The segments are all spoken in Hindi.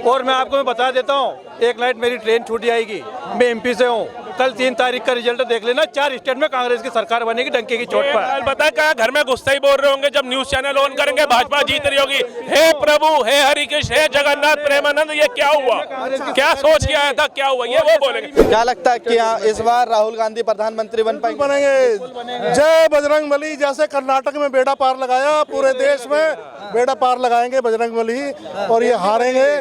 और मैं आपको बता देता हूँ, एक नाइट मेरी ट्रेन छूट जाएगी। मैं एमपी से हूँ। कल 3 तारीख का रिजल्ट देख लेना। 4 स्टेट में कांग्रेस की सरकार बनेगी डंके की चोट पर। पता क्या घर में गुस्सा ही बोल रहे होंगे जब न्यूज चैनल ऑन करेंगे भाजपा जीत रही होगी। हे प्रभु, हे हरि कृष्ण, हे जगन्नाथ प्रेमानंद, ये क्या हुआ? क्या सोच के आया था, क्या हुआ, ये वो बोलेंगे। क्या लगता है कि इस बार राहुल गांधी प्रधानमंत्री बनेंगे? जय बजरंग बली। जैसे कर्नाटक में बेड़ा पार लगाया, पूरे देश में बेड़ा पार लगाएंगे बजरंग बली और ये हारेंगे।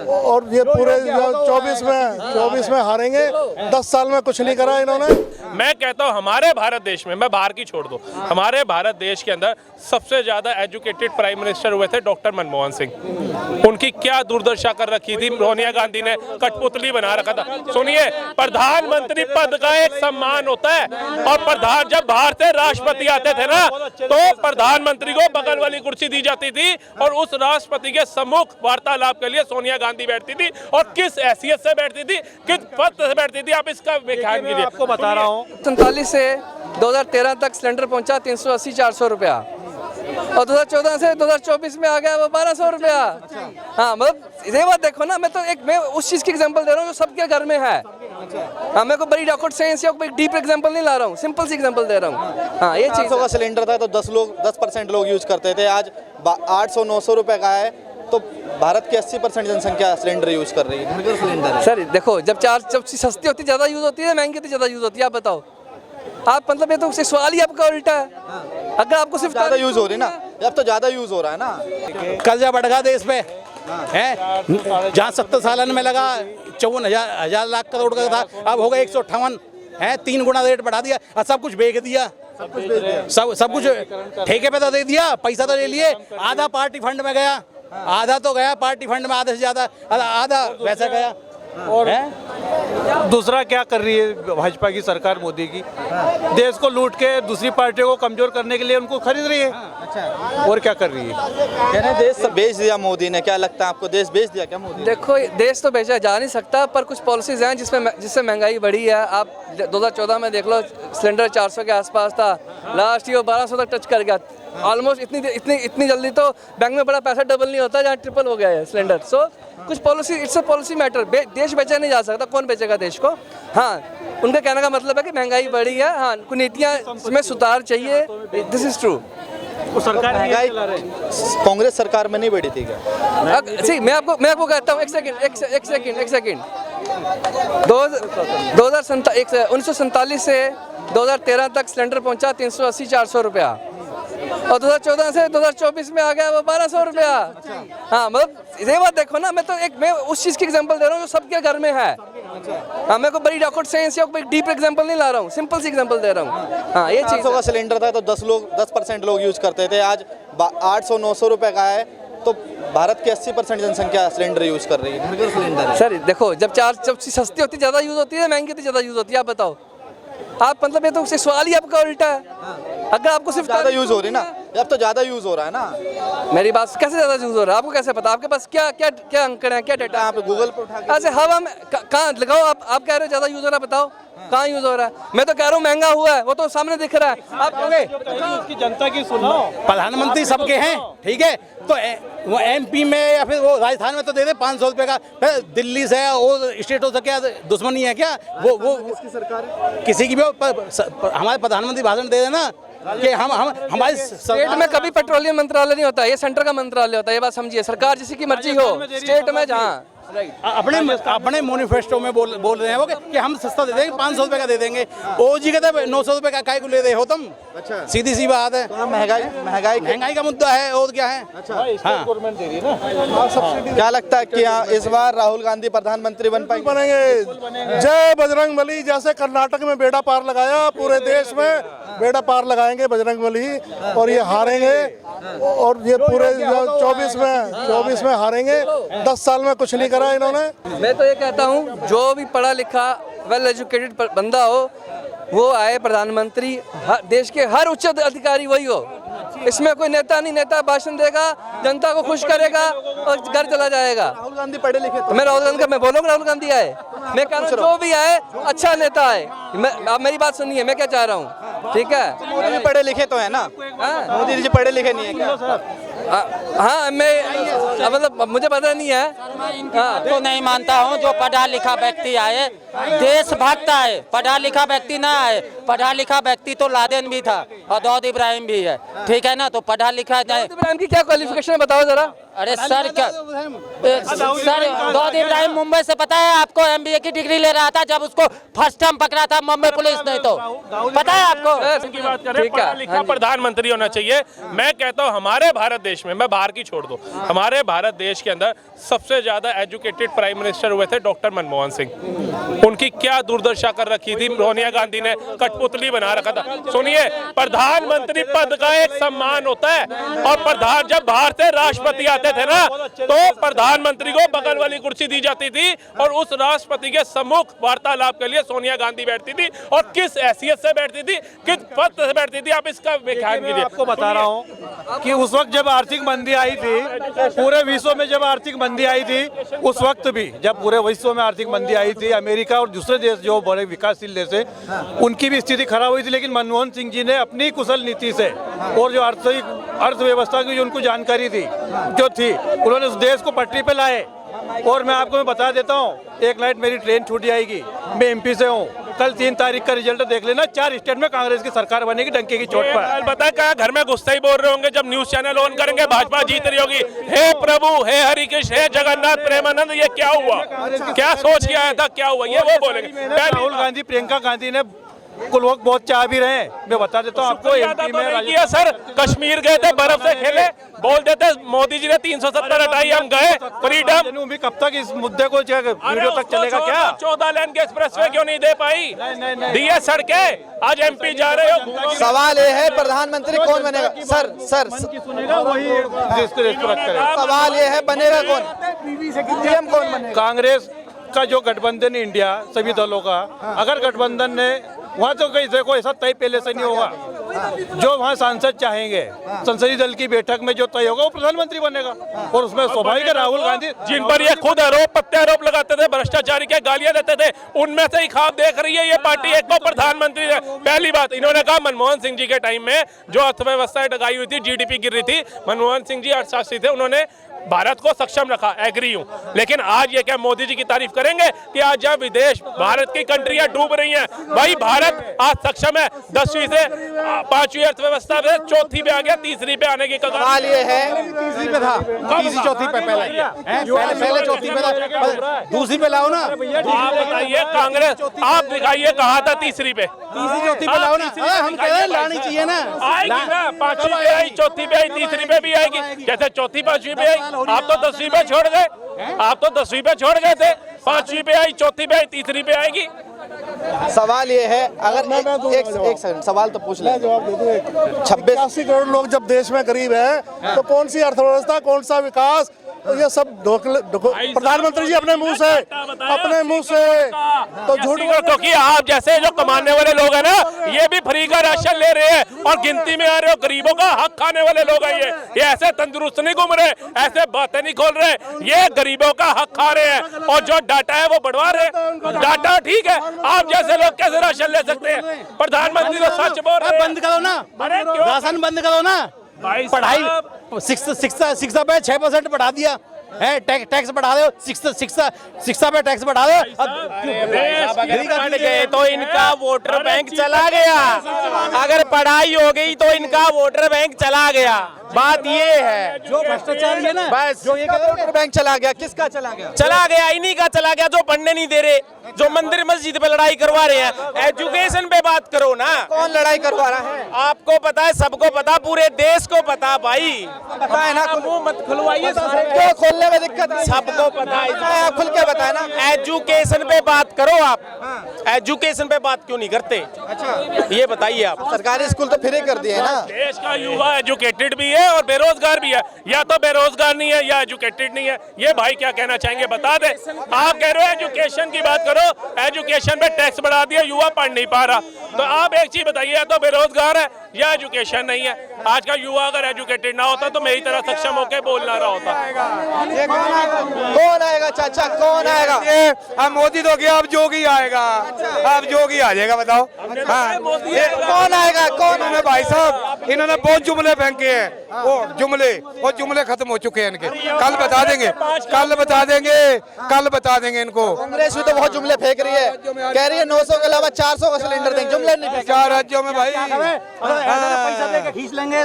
और ये पूरे 24 में हारेंगे। 10 साल में कुछ नहीं करा इन्होंने। मैं कहता हूँ हमारे भारत देश में, मैं बाहर की छोड़ दो, हमारे भारत देश के अंदर सबसे ज्यादा एजुकेटेड प्राइम मिनिस्टर हुए थे डॉक्टर मनमोहन सिंह। उनकी क्या दुर्दशा कर रखी थी सोनिया गांधी ने, कठपुतली बना रखा था। सुनिए, प्रधानमंत्री पद का एक सम्मान होता है और प्रधान जब बाहर से राष्ट्रपति आते थे ना, तो प्रधानमंत्री को बगल वाली कुर्सी दी जाती थी और उस राष्ट्रपति के सम्मुख वार्तालाप के लिए सोनिया गांधी बैठती थी। और किस हैसियत से बैठती थी, किस पद से बैठती थी, आप इसका व्याख्यान कीजिए। आपको बता रहा हूँ, 47 से 2013 तक सिलेंडर पहुंचा 380-400 रुपया और 2014 से 2024 में आ गया वो 1200 रुपया। हाँ, मतलब ये बात देखो ना, मैं उस चीज की एग्जांपल दे रहा हूँ जो सबके घर में है। हाँ, मैं कोई बड़ी रॉकेट साइंस या कोई डीप एग्जांपल नहीं ला रहा हूँ, सिंपल सी एग्जांपल दे रहा हूँ। हाँ, ये चीज का सिलेंडर था तो 10% लोग यूज करते थे। आज 800-900 रुपए का है तो भारत की 80% जनसंख्या सिलेंडर यूज कर रही है। सिलेंडर सर देखो, जब सस्ती होती ज्यादा यूज होती है, महंगी होती ज्यादा यूज होती है। आप बताओ, आप मतलब ये तो सवाल ही आपका उल्टा है। अगर आपको सिर्फ ज्यादा यूज हो रही है ना, अब तो ज्यादा यूज हो रहा है ना। कर्जा बढ़ गया देश पे है। जहाँ 70 सालन में लगा 54,000 लाख करोड़ का था, अब होगा 158 है। 3 गुना रेट बढ़ा दिया और सब कुछ बेच दिया। सब कुछ ठेके पे तो दे दिया, पैसा तो ले लिए। आधा पार्टी फंड में गया, आधा तो गया पार्टी फंड में, आधे से ज्यादा आधा वैसा गया। और दूसरा क्या कर रही है भाजपा की सरकार, मोदी की? देश को लूट के दूसरी पार्टियों को कमजोर करने के लिए उनको खरीद रही है। और क्या कर रही है? कहने देश बेच दिया मोदी ने। क्या लगता है आपको, देश बेच दिया क्या मोदी? देखो, देश तो बेचा जा नहीं सकता, पर कुछ पॉलिसीज हैं जिससे महंगाई बढ़ी है। आप 2014 में देख लो, सिलेंडर 400 के आसपास था, लास्ट ईयर 1200 तक टच कर गया। ऑलमोस्ट इतनी जल्दी तो बैंक में बड़ा पैसा डबल नहीं होता जहाँ ट्रिपल हो गया है सिलेंडर। सो कुछ policy, it's a policy matter. देश बेचा नहीं जा सकता, कौन बेचेगा देश को? हाँ, उनका कहने का मतलब है कि महंगाई बढ़ी है। हाँ, कुछ नीतियाँ में सुधार चाहिए, दिस इज ट्रू। सरकार महंगाई कांग्रेस सरकार में नहीं बढ़ी थी क्या? मैं आपको कहता हूँ, एक सेकंड 1947 से 2013 तक सिलेंडर पहुंचा 380-400 रुपया और 2014 से 2024 में आ गया वो 1200 रुपया। हाँ, मतलब ये बात देखो ना, मैं उस चीज की एग्जांपल दे रहा हूँ जो सबके घर में है। हाँ, मैं कोई बड़ी रॉकेट साइंस या कोई डीप एग्जांपल नहीं ला रहा हूँ, सिंपल सी एग्जांपल दे रहा हूँ। हाँ, ये चीज का सिलेंडर था तो 10% लोग यूज करते थे। आज 800-900 रुपए का है तो भारत की 80% जनसंख्या सिलेंडर यूज कर रही है। सिलेंडर सर देखो, जब सस्ती होती ज्यादा यूज होती है, महंगी होती ज्यादा यूज होती है। आप बताओ, आप मतलब ये तो सवाल ही आपका उल्टा है। अगर आपको सिर्फ ज्यादा यूज हो रही है ना, अब तो ज्यादा यूज हो रहा है ना। मेरी बात कैसे ज्यादा यूज हो रहा है, आपको कैसे पता? आपके पास क्या अंकड़ है, क्या डेटा? यहाँ पे गूगल पे उठा के ऐसे हवा में कहाँ लगाओ? आप कह रहे हो ज्यादा यूज हो रहा है, बताओ कहाँ यूज हो रहा है? मैं तो कह रहा हूँ महंगा हुआ है, वो तो सामने दिख रहा है। आप कहोगे उसकी जनता की सुनो। प्रधानमंत्री सबके हैं, ठीक है? तो वो एमपी में या फिर वो राजस्थान में तो दे दे 500 रुपए का। फिर दिल्ली से और स्टेटों से क्या दुश्मनी है क्या? वो सरकार किसी की भी हमारे प्रधानमंत्री भाषण दे देना कि हम हमारे स्टेट में कभी पेट्रोलियम मंत्रालय नहीं होता, ये सेंटर का मंत्रालय होता है। ये बात समझिए, सरकार जिसी की मर्जी हो, स्टेट में जहाँ अपने मैनिफेस्टो में बोल रहे हैं वो कि हम सस्ता दे देंगे, 500 रुपए का दे देंगे। ओ जी कहते हैं 900 रुपए का काय को ले रहे हो तुम? अच्छा, सीधी सी बात है। तो महंगाई का मुद्दा है और क्या है। अच्छा, गवर्नमेंट दे रही है ना। क्या लगता है कि इस बार राहुल गांधी प्रधानमंत्री बनेंगे? जय बजरंग बली। जैसे कर्नाटक में बेड़ा पार लगाया, पूरे देश में बेड़ा पार लगाएंगे बजरंग बली और ये हारेंगे। और ये पूरे 24 में हारेंगे। 10 साल में कुछ नहीं करा इन्होंने। मैं तो ये कहता हूँ, जो भी पढ़ा लिखा वेल एजुकेटेड बंदा हो, वो आए प्रधानमंत्री। देश के हर उच्च अधिकारी वही हो। इसमें कोई नेता नहीं, नेता भाषण देगा, जनता को खुश करेगा और घर चला जाएगा। राहुल गांधी पढ़े लिखे मैं राहुल गांधी मैं बोलूँगा राहुल गांधी आए। मैं कह रहा हूँ जो भी आए अच्छा नेता आए। आप मेरी बात सुनिए, मैं क्या चाह रहा हूँ, ठीक है? मोदी जी पढ़े लिखे तो है ना? मोदी जी पढ़े लिखे नहीं है क्या? हाँ मैं मतलब मुझे पता नहीं है। हाँ तो नहीं मानता हूँ जो पढ़ा लिखा व्यक्ति आए, देशभक्त आए, पढ़ा लिखा व्यक्ति ना आए। पढ़ा लिखा व्यक्ति तो लादेन भी था और दाऊद इब्राहिम भी है, ठीक है ना। तो पढ़ा लिखा जाए। इब्राहिम की क्या क्वालिफिकेशन है बताओ जरा। अरे सर क्या सर, दाऊद इब्राहिम मुंबई से पता है आपको MBA की डिग्री ले रहा था जब उसको फर्स्ट टाइम पकड़ा था मुंबई पुलिस ने, तो पता है आपको। की बात करें, पढ़ा लिखा प्रधानमंत्री होना चाहिए। मैं कहता हूँ हमारे भारत देश में, मैं बाहर की छोड़ दूं, हमारे भारत देश के अंदर सबसे ज्यादा एजुकेटेड प्राइम मिनिस्टर हुए थे डॉक्टर मनमोहन सिंह। उनकी क्या दुर्दशा कर रखी थी, सोनिया गांधी ने कठपुतली बना रखा था। सुनिए, प्रधानमंत्री पद का एक सम्मान होता है और प्रधान जब बाहर से राष्ट्रपति आते थे ना, तो प्रधानमंत्री को बगल वाली कुर्सी दी जाती थी और उस राष्ट्रपति के सम्मुख वार्तालाप के लिए सोनिया गांधी बैठती थी। और किस हैसियत से बैठती थी, किस पद से बैठती थी, आप इसका व्याख्यान कीजिए। आपको बता रहा हूँ कि उस वक्त जब आर्थिक मंदी आई थी, पूरे विश्व में जब आर्थिक मंदी आई थी, उस वक्त भी जब पूरे विश्व में आर्थिक मंदी आई थी, अमेरिका और दूसरे देश जो बड़े विकासशील देश है, उनकी भी स्थिति खराब हुई थी। लेकिन मनमोहन सिंह जी ने अपनी कुशल नीति से और जो अर्थव्यवस्था की जो उनको जानकारी थी जो थी, उन्होंने उस देश को पटरी पे लाए। और मैं आपको बता देता हूँ, एक नाइट मेरी ट्रेन छूट जाएगी, मैं MP से हूँ, कल 3 तारीख का रिजल्ट देख लेना, 4 स्टेट में कांग्रेस की सरकार बनेगी डंके की चोट पर। पता क्या घर में गुस्सा ही बोल रहे होंगे जब न्यूज चैनल ऑन करेंगे भाजपा जीत रही होगी। हे प्रभु, हे हरि कृष्ण, हे जगन्नाथ प्रेमानंद, ये क्या हुआ, क्या सोच के आया था, क्या हुआ, ये वो बोलेंगे। राहुल गांधी, प्रियंका गांधी ने कुल लोग बहुत चाह भी रहे हैं। मैं बता देता हूँ आपको, MP में किया सर, कश्मीर गए थे, बर्फ से खेले, बोल देते मोदी जी ने 370 हटाई, हम गए फ्रीडम। भी कब तक इस मुद्दे को वीडियो तक चलेगा क्या? 14 लेन के एक्सप्रेसवे क्यों नहीं दे पाई? दिए सड़कें, आज MP जा रहे हो। सवाल ये है प्रधानमंत्री कौन बनेगा? सर सुनेगा वही जिसको रेस्पेक्ट करेगा। सवाल ये है बनेगा कौन, PM कौन बनेगा? कांग्रेस का जो गठबंधन है इंडिया सभी दलों का, अगर गठबंधन ने वहाँ तो कहीं देखो ऐसा तय पहले से नहीं होगा। जो वहाँ सांसद चाहेंगे, संसदीय दल की बैठक में जो तय होगा वो प्रधानमंत्री बनेगा। और उसमें स्वाभाविक है राहुल गांधी, जिन पर ये खुद प्रत्यारोप लगाते थे, भ्रष्टाचारी के गालियां देते थे, उनमें से ही ख्वाब देख रही है ये पार्टी एक को प्रधानमंत्री है। पहली बात इन्होंने कहा, मनमोहन सिंह जी के टाइम में जो अर्थव्यवस्था डगाई हुई थी, GDP गिर रही थी, मनमोहन सिंह जी अर्थशास्त्री थे, उन्होंने भारत को सक्षम रखा, एग्री हूं। लेकिन आज ये क्या मोदी जी की तारीफ करेंगे कि आज जब विदेश भारत की कंट्रियां डूब रही हैं, भाई भारत आज सक्षम है 10वीं से 5वीं अर्थव्यवस्था से 4थी पे आ गया, 3री पे आने की कगार। सवाल ये है, 3री पे था, 3री 4थी पे पहले 4थी पे था, दूसरी पे लाओ ना। आप बताइए कांग्रेस, आप दिखाइए कहा था 3री पे, 3री 4थी पे लाओ ना। हम कह रहे हैं लानी चाहिए ना, आएगी ना, 5वीं पे आई, 4थी पे आई, 3री पे भी आएगी। जैसे 4थी 5वीं पे आई, आप तो 10वीं पे छोड़ गए, आप तो 10वीं पे छोड़ गए थे, 5वीं पे आई, 4थी पे आई, 3री पे आएगी। सवाल ये है, अगर एक सेकंड सवाल तो पूछ ले, जवाब दे दूं। 26 करोड़ लोग जब देश में गरीब हैं तो कौन सी अर्थव्यवस्था, कौन सा विकास, ये सब प्रधानमंत्री जी अपने मुंह से तो झूठ। क्योंकि आप जैसे जो कमाने वाले लोग हैं ना, ये भी फ्री का राशन ले रहे हैं और गिनती में आ रहे हो, गरीबों का हक खाने वाले लोग हैं। ये ऐसे तंदुरुस्त नहीं घूम रहे, ऐसे बातें नहीं खोल रहे, ये गरीबों का हक खा रहे हैं और जो डाटा है वो बढ़वा रहे हैं। डाटा ठीक है, आप जैसे लोग कैसे राशन ले सकते हैं? प्रधानमंत्री तो सच बोल रहे हैं। बंद करो ना, राशन बंद करो ना। पढ़ाई शिक्षा पे 6% बढ़ा दिया है, टैक्स बढ़ा दो, शिक्षा पे टैक्स बढ़ा दो। बढ़ गए तो इनका वोटर बैंक चला गया, अगर पढ़ाई हो गई तो इनका वोटर बैंक चला गया। बात ये है, जो भ्रष्टाचार है ना, बस जो ये वोटर बैंक चला गया, किसका चला गया? चला गया, इन्हीं का चला गया जो पढ़ने नहीं दे रहे, जो मंदिर मस्जिद पे लड़ाई करवा रहे हैं। एजुकेशन पे बात करो ना। कौन लड़ाई करवा रहा है? आपको पता है, सबको पता, पूरे देश को पता भाई। पता है ना, मुंह मत खुलवाइए, क्यों खोलने में दिक्कत है? सबको पता है, आप खुल के बताए ना। एजुकेशन पे बात करो आप, एजुकेशन पे बात क्यों नहीं करते? अच्छा ये बताइए आप। सरकारी स्कूल तो फ्री कर दिए ना। देश का युवा एजुकेटेड भी है और बेरोजगार भी है, या तो बेरोजगार नहीं है या एजुकेटेड नहीं है। ये भाई क्या कहना चाहेंगे बता दे। आप कह रहे हो एजुकेशन की बात करो, एजुकेशन पे टैक्स बढ़ा दिया, युवा पढ़ नहीं पा रहा, तो आप एक चीज बताइए, या तो बेरोजगार है या एजुकेशन नहीं है। आज का युवा अगर एजुकेटेड ना होता तो मेरी तरह सक्षम होकर बोल ना रहा होता। कौन आएगा चाचा, कौन आएगा? अब मोदी तो गया, अब जोगी आएगा। अब जोगी आ जाएगा, बताओ। हाँ, कौन आएगा? कौन? इन्होंने भाई साहब, इन्होंने बहुत जुमले फेंके हैं। वो जुमले खत्म हो चुके हैं इनके। कल बता देंगे, कल बता देंगे, कल बता देंगे इनको। कांग्रेस भी तो बहुत जुमले फेंक रही है, कह रही है 900 के अलावा 400 का सिलेंडर देंगे। जुमले नहीं फेंक। 4 राज्यों में भाई खींच लेंगे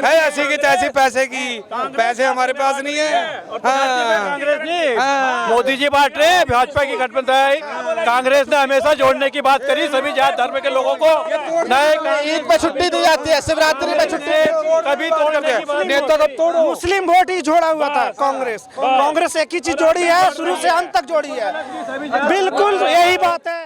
है ऐसी की तैसी पैसे की, पैसे हमारे पास नहीं है। मोदी जी बांट रहे हैं, भाजपा की गठबंधन। कांग्रेस ने हमेशा जोड़ने की बात करी सभी जात धर्म के लोगों को। ईद पे छुट्टी दी जाती है, शिवरात्रि पे छुट्टी कभी तोड़ नेता को तोड़ो। मुस्लिम वोट ही जोड़ा हुआ था कांग्रेस एक ही चीज जोड़ी है, शुरू से अंत तक जोड़ी है। बिल्कुल यही बात है।